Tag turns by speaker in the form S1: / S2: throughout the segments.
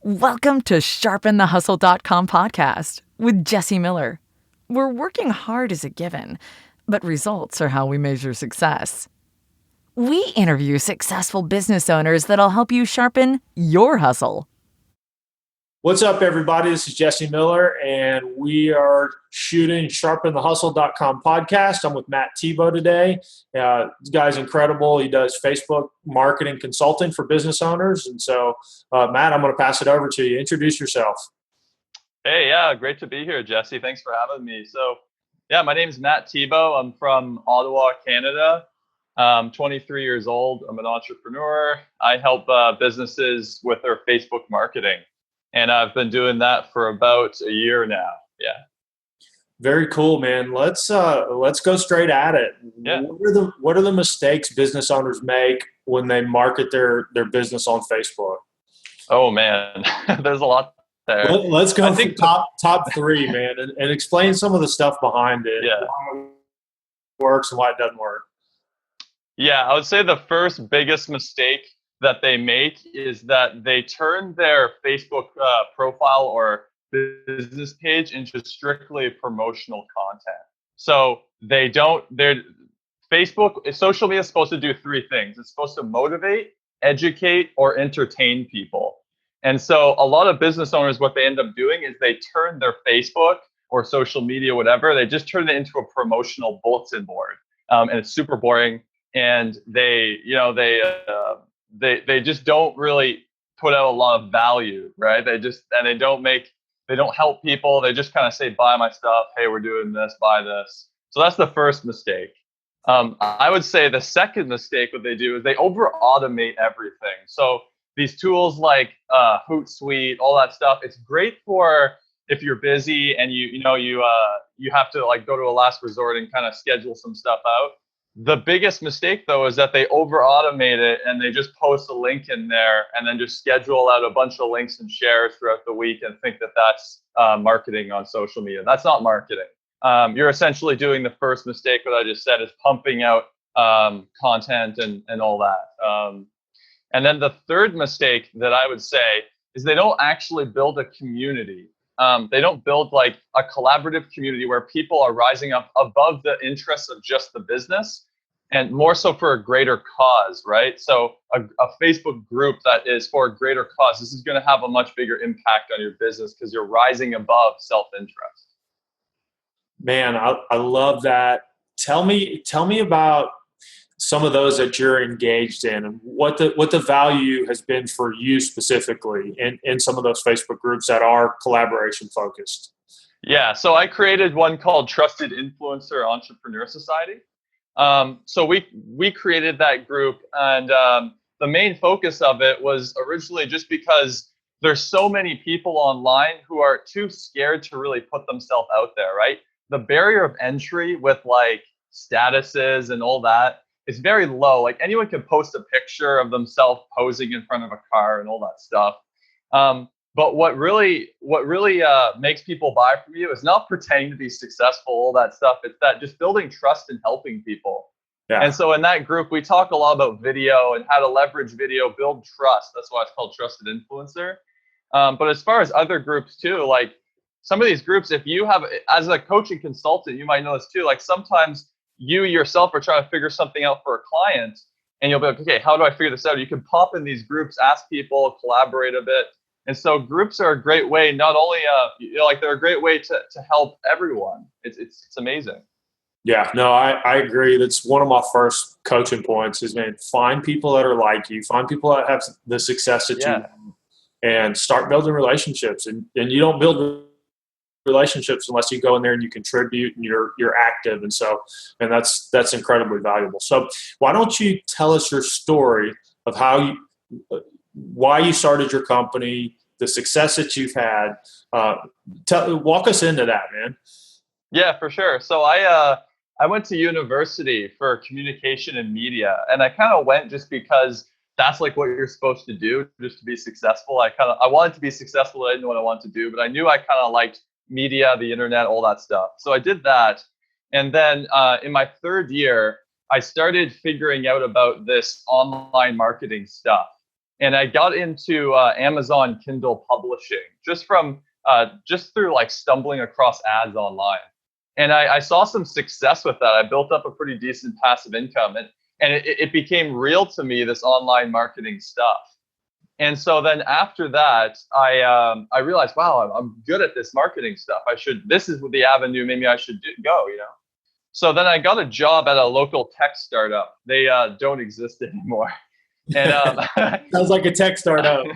S1: Welcome to SharpenTheHustle.com podcast with Jesse Miller. We're working hard is a given, but results are how we measure success. We interview successful business owners that'll help you sharpen your hustle.
S2: What's up, everybody? This is Jesse Miller, and we are shooting SharpenTheHustle.com podcast. I'm with Matt Thibeau today. This guy's incredible. He does Facebook marketing consulting for business owners. And so, Matt, I'm going to pass it over to you. Introduce yourself.
S3: Hey, yeah, great to be here, Jesse. Thanks for having me. So, my name is Matt Thibeau. I'm from Ottawa, Canada. I'm 23 years old. I'm an entrepreneur. I help businesses with their Facebook marketing. And I've been doing that for about a year now. Yeah.
S2: Very cool, man. Let's go straight at it.
S3: Yeah.
S2: What are the mistakes business owners make when they market their business on Facebook?
S3: Oh man, there's a lot there.
S2: Let's go for top three, man, and explain some of the stuff behind it.
S3: Yeah.
S2: Why it works and why it doesn't work.
S3: Yeah, I would say the first biggest mistake that they make is that they turn their Facebook profile or business page into strictly promotional content. So social media is supposed to do three things. It's supposed to motivate, educate, or entertain people. And so a lot of business owners, what they end up doing is they turn their Facebook or social media, whatever, they just turn it into a promotional bulletin board. And it's super boring. And they just don't really put out a lot of value, right? They don't help people. They just kind of say, buy my stuff. Hey, we're doing this, buy this. So that's the first mistake. I would say the second mistake, what they do is they over automate everything. So these tools like Hootsuite, all that stuff, it's great for if you're busy and you have to like go to a last resort and kind of schedule some stuff out. The biggest mistake, though, is that they over-automate it and they just post a link in there and then just schedule out a bunch of links and shares throughout the week and think that that's marketing on social media. That's not marketing. You're essentially doing the first mistake, what I just said, is pumping out content and all that. And then the third mistake that I would say is they don't actually build a community. They don't build like a collaborative community where people are rising up above the interests of just the business and more so for a greater cause, right? So a Facebook group that is for a greater cause, this is going to have a much bigger impact on your business because you're rising above self-interest.
S2: Man, I love that. Tell me about some of those that you're engaged in and what the value has been for you specifically in some of those Facebook groups that are collaboration focused.
S3: Yeah, so I created one called Trusted Influencer Entrepreneur Society. So we created that group, and the main focus of it was originally just because there's so many people online who are too scared to really put themselves out there, right? The barrier of entry with like statuses and all that is very low. Like anyone can post a picture of themselves posing in front of a car and all that stuff. But what really makes people buy from you is not pretending to be successful, all that stuff. It's that just building trust and helping people. Yeah. And so in that group, we talk a lot about video and how to leverage video, build trust. That's why it's called Trusted Influencer. But as far as other groups too, like some of these groups, if you have, as a coaching consultant, you might know this too, like sometimes you yourself are trying to figure something out for a client and you'll be like, okay, how do I figure this out? You can pop in these groups, ask people, collaborate a bit. And so groups are a great way, not only, they're a great way to help everyone. It's amazing.
S2: Yeah, no, I agree. That's one of my first coaching points is, man, find people that are like you, find people that have the success that you want, and start building relationships. And you don't build relationships unless you go in there and you contribute and you're active. And that's incredibly valuable. So why don't you tell us your story of why you started your company, the success that you've had. Walk us into that, man.
S3: Yeah, for sure. So I went to university for communication and media, and I kind of went just because that's like what you're supposed to do just to be successful. I wanted to be successful. I didn't know what I wanted to do, but I knew I kind of liked media, the internet, all that stuff. So I did that. And then in my third year, I started figuring out about this online marketing stuff. And I got into Amazon Kindle publishing just through like stumbling across ads online. And I saw some success with that. I built up a pretty decent passive income, and it became real to me, this online marketing stuff. And so then after that, I realized, wow, I'm good at this marketing stuff. This is the avenue maybe I should go, you know? So then I got a job at a local tech startup. They don't exist anymore. And
S2: sounds like a tech startup.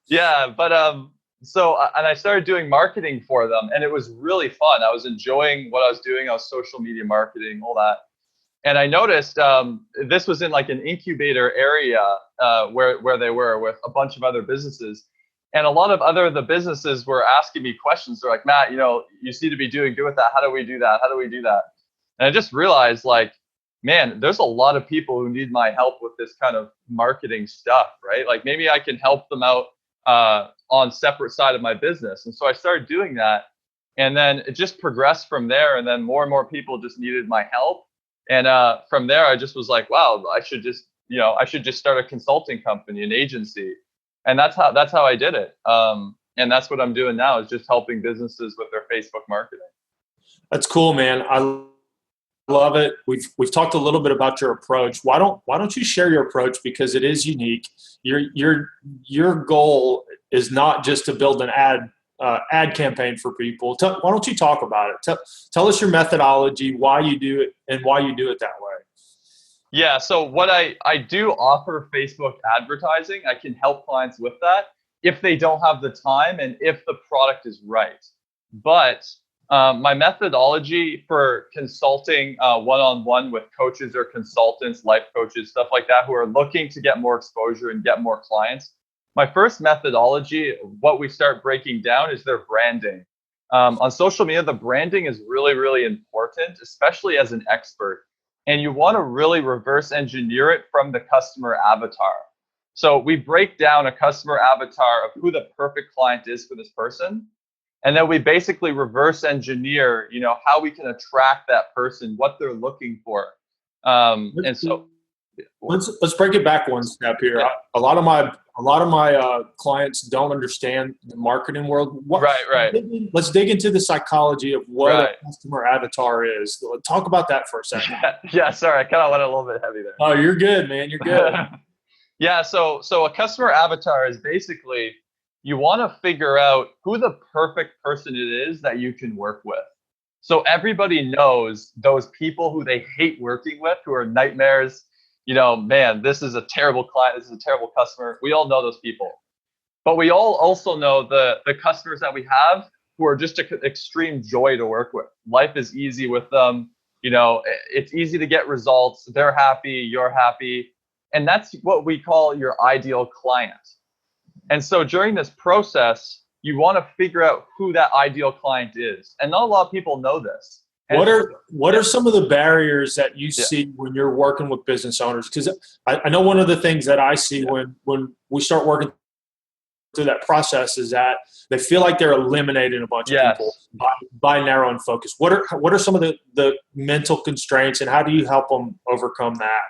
S3: yeah. But and I started doing marketing for them, and it was really fun. I was enjoying what I was doing. I was social media marketing, all that. And I noticed this was in like an incubator area where they were with a bunch of other businesses. And a lot of the businesses were asking me questions. They're like, Matt, you seem to be doing good with that. How do we do that? How do we do that? And I just realized, like, man, there's a lot of people who need my help with this kind of marketing stuff, right? Like maybe I can help them out on separate side of my business. And so I started doing that. And then it just progressed from there. And then more and more people just needed my help. And from there, I just was like, wow, I should just start a consulting company, an agency. And that's how I did it. And that's what I'm doing now, is just helping businesses with their Facebook marketing.
S2: That's cool, man. I love it. We've talked a little bit about your approach. Why don't you share your approach, because it is unique. Your goal is not just to build an ad campaign for people. Why don't you talk about it? Tell us your methodology, why you do it, and why you do it that way.
S3: Yeah, so what I do offer Facebook advertising. I can help clients with that if they don't have the time and if the product is right. But my methodology for consulting one-on-one with coaches or consultants, life coaches, stuff like that, who are looking to get more exposure and get more clients, my first methodology, what we start breaking down, is their branding. On social media, the branding is really, really important, especially as an expert. And you want to really reverse engineer it from the customer avatar. So we break down a customer avatar of who the perfect client is for this person. And then we basically reverse engineer, how we can attract that person, what they're looking for. And so
S2: let's break it back one step here.
S3: Yeah.
S2: A lot of my clients don't understand the marketing world.
S3: Right.
S2: Let's dig into the psychology of what a customer avatar is. Talk about that for a second.
S3: Yeah. Sorry, I kind of went a little bit heavy there.
S2: Oh, you're good, man. You're good.
S3: Yeah. So a customer avatar is basically, you want to figure out who the perfect person it is that you can work with. So everybody knows those people who they hate working with, who are nightmares. Man, this is a terrible client. This is a terrible customer. We all know those people. But we all also know the customers that we have who are just an extreme joy to work with. Life is easy with them. It's easy to get results. They're happy. You're happy. And that's what we call your ideal client. And so during this process, you want to figure out who that ideal client is. And not a lot of people know this.
S2: What are some of the barriers that you see when you're working with business owners? Because I know one of the things that I see when we start working through that process is that they feel like they're eliminating a bunch of people by narrowing focus. What are some of the mental constraints, and how do you help them overcome that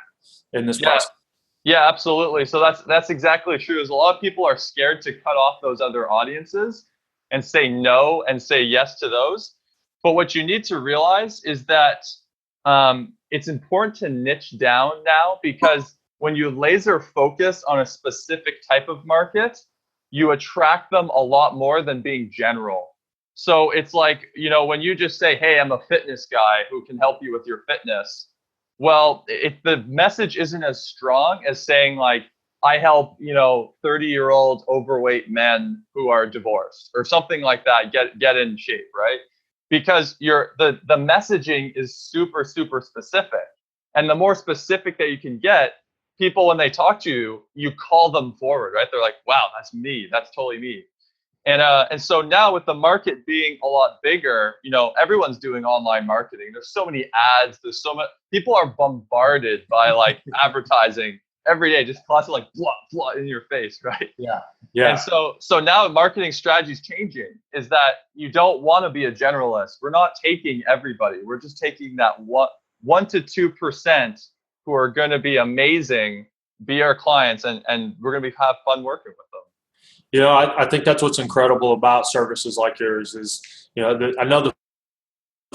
S2: in this process?
S3: Yeah, absolutely. So that's exactly true. Is a lot of people are scared to cut off those other audiences and say no and say yes to those. But what you need to realize is that it's important to niche down now, because when you laser focus on a specific type of market, you attract them a lot more than being general. So it's like, when you just say, hey, I'm a fitness guy who can help you with your fitness. Well, the message isn't as strong as saying, like, I help, 30-year-old overweight men who are divorced or something like that get in shape, right? Because the messaging is super, super specific. And the more specific that you can get, people, when they talk to you, you call them forward, right? They're like, wow, that's me. That's totally me. And so now with the market being a lot bigger, everyone's doing online marketing. There's so many ads. There's so much. People are bombarded by like advertising every day, just constantly like blah in your face, right?
S2: Yeah.
S3: And so now marketing strategy is changing. Is that you don't want to be a generalist. We're not taking everybody. We're just taking that 1 to 2% who are going to be amazing be our clients, and we're going to have fun working with them.
S2: I think that's what's incredible about services like yours is, I know the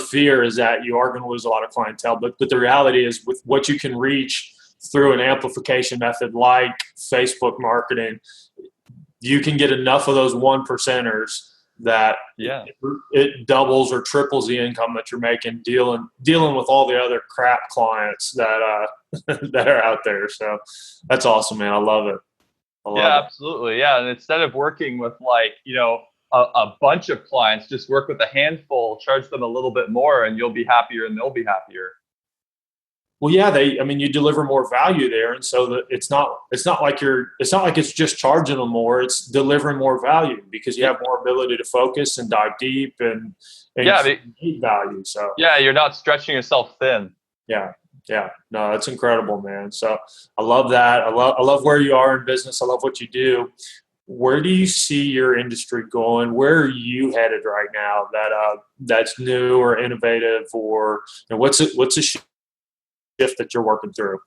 S2: fear is that you are going to lose a lot of clientele, but the reality is with what you can reach through an amplification method like Facebook marketing, you can get enough of those 1%ers that it doubles or triples the income that you're making dealing with all the other crap clients that that are out there. So that's awesome, man. I love it.
S3: Absolutely. Yeah. And instead of working with a bunch of clients, just work with a handful, charge them a little bit more, and you'll be happier and they'll be happier.
S2: Well, yeah, you deliver more value there. And so that it's not like it's just charging them more. It's delivering more value because you have more ability to focus and dive deep and create value. So
S3: you're not stretching yourself thin.
S2: Yeah. No, that's incredible, man. So I love that. I love where you are in business. I love what you do. Where do you see your industry going? Where are you headed right now that's new or innovative, or what's a shift that you're working through?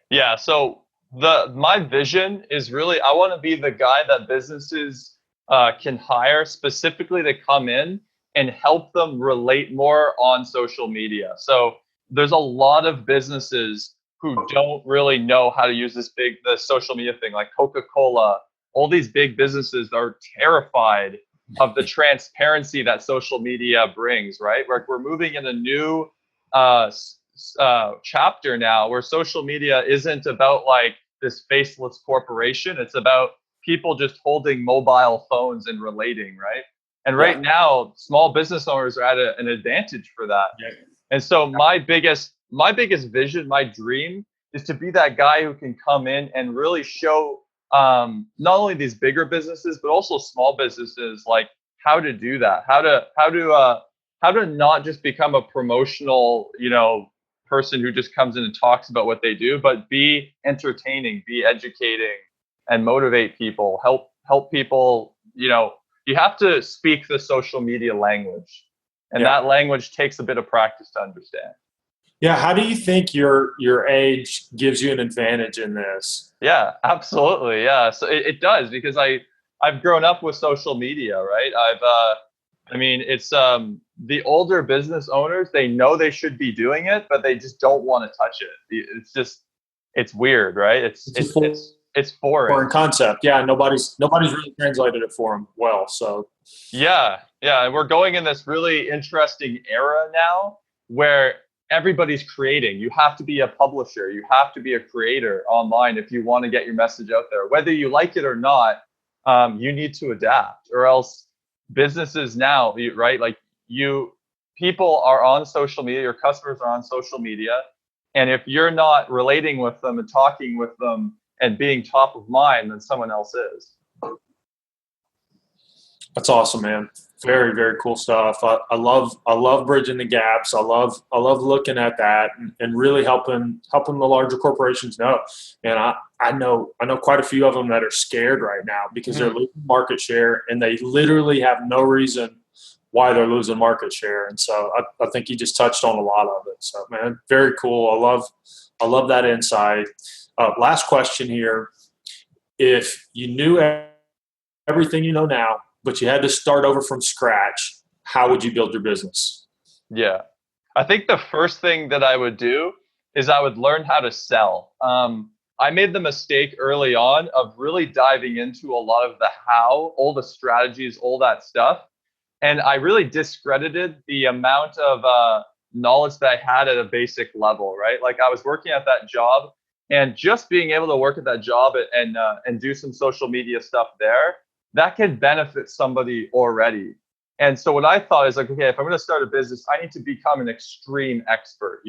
S3: Yeah. So my vision is really, I want to be the guy that businesses can hire specifically to come in and help them relate more on social media. So there's a lot of businesses who don't really know how to use the social media thing, like Coca-Cola. All these big businesses are terrified of the transparency that social media brings, right? We're moving in a new chapter now where social media isn't about like this faceless corporation. It's about people just holding mobile phones and relating, right? And right now, small business owners are at an advantage for that. Yeah. And so my biggest vision, my dream, is to be that guy who can come in and really show not only these bigger businesses but also small businesses like how to do that, how to not just become a promotional person who just comes in and talks about what they do, but be entertaining, be educating, and motivate people, help people. You have to speak the social media language, and that language takes a bit of practice to understand.
S2: Yeah. How do you think your age gives you an advantage in this?
S3: Yeah, absolutely. Yeah. So it does, because I've grown up with social media, right? It's the older business owners, they know they should be doing it, but they just don't want to touch it. It's weird, right? It's foreign
S2: concept. Yeah. Nobody's really translated it for them well. So
S3: yeah. And we're going in this really interesting era now where everybody's creating. You have to be a publisher. You have to be a creator online if you want to get your message out there. Whether you like it or not, you need to adapt, or else businesses now, right? Like people are on social media, your customers are on social media. And if you're not relating with them and talking with them and being top of mind, then someone else is.
S2: That's awesome, man. Very, very cool stuff. I love bridging the gaps. I love looking at that and really helping the larger corporations know. And I know quite a few of them that are scared right now because they're losing market share, and they literally have no reason why they're losing market share. And so I think you just touched on a lot of it. So, man, very cool. I love that insight. Last question here. If you knew everything you know now, but you had to start over from scratch, how would you build your business?
S3: Yeah. I think the first thing that I would do is I would learn how to sell. I made the mistake early on of really diving into a lot of the how, all the strategies, all that stuff. And I really discredited the amount of knowledge that I had at a basic level, right? Like I was working at that job, and just being able to work at that job and do some social media stuff there, that can benefit somebody already. And so what I thought is like, okay, if I'm going to start a business, I need to become an extreme expert.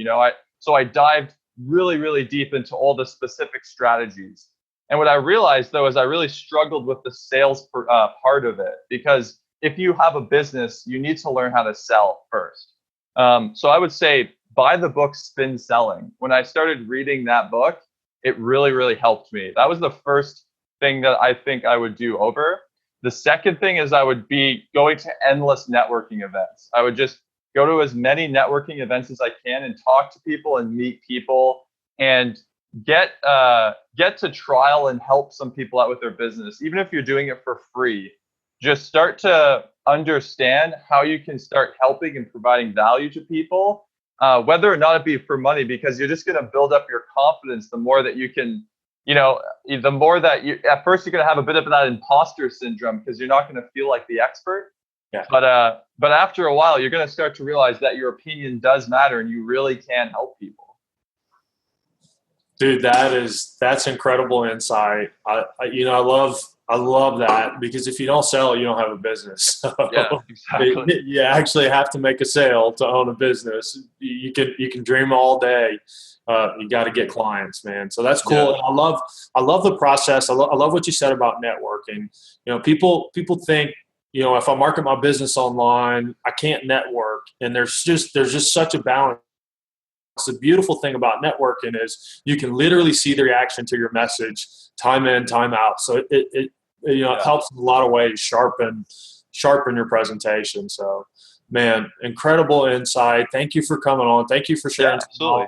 S3: So I dived really, really deep into all the specific strategies. And what I realized though, is I really struggled with the sales part of it, because if you have a business, you need to learn how to sell first. So I would say buy the book Spin Selling. When I started reading that book, it really, really helped me. That was the first thing that I think I would do over. The second thing is I would be going to endless networking events. I would just go to as many networking events as I can and talk to people and meet people and get to trial and help some people out with their business, even if you're doing it for free. Just start to understand how you can start helping and providing value to people, whether or not it be for money, because you're just going to build up your confidence the more that you can, the more that you, at first you're going to have a bit of that imposter syndrome because you're not going to feel like the expert.
S2: Yeah.
S3: But after a while, you're going to start to realize that your opinion does matter and you really can help people.
S2: Dude, that's incredible insight. I love that, because if you don't sell, you don't have a business. So
S3: Yeah, exactly.
S2: you actually have to make a sale to own a business. You can dream all day. You got to get clients, man. So that's cool.
S3: Yeah.
S2: And I love the process. I love what you said about networking. People think, if I market my business online, I can't network. And there's just such a balance. The beautiful thing about networking is you can literally see the reaction to your message time in, time out. So it helps in a lot of ways sharpen your presentation. So, man, incredible insight. Thank you for coming on. Thank you for sharing.
S3: Absolutely.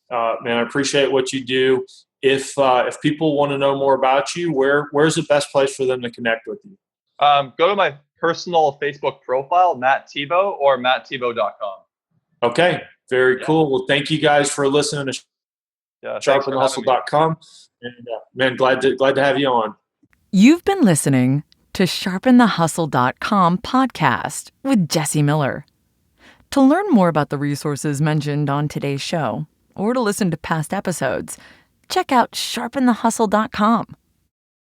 S2: Man, I appreciate what you do. If people want to know more about you, where's the best place for them to connect with you?
S3: Go to my personal Facebook profile, Matt Thibeau, or mattthibeau.com.
S2: Okay. Very cool. Well, thank you guys for listening to sharpenthehustle.com. And man, glad to have you on.
S1: You've been listening to Sharpenthehustle.com podcast with Jesse Miller. To learn more about the resources mentioned on today's show, or to listen to past episodes, check out sharpenthehustle.com.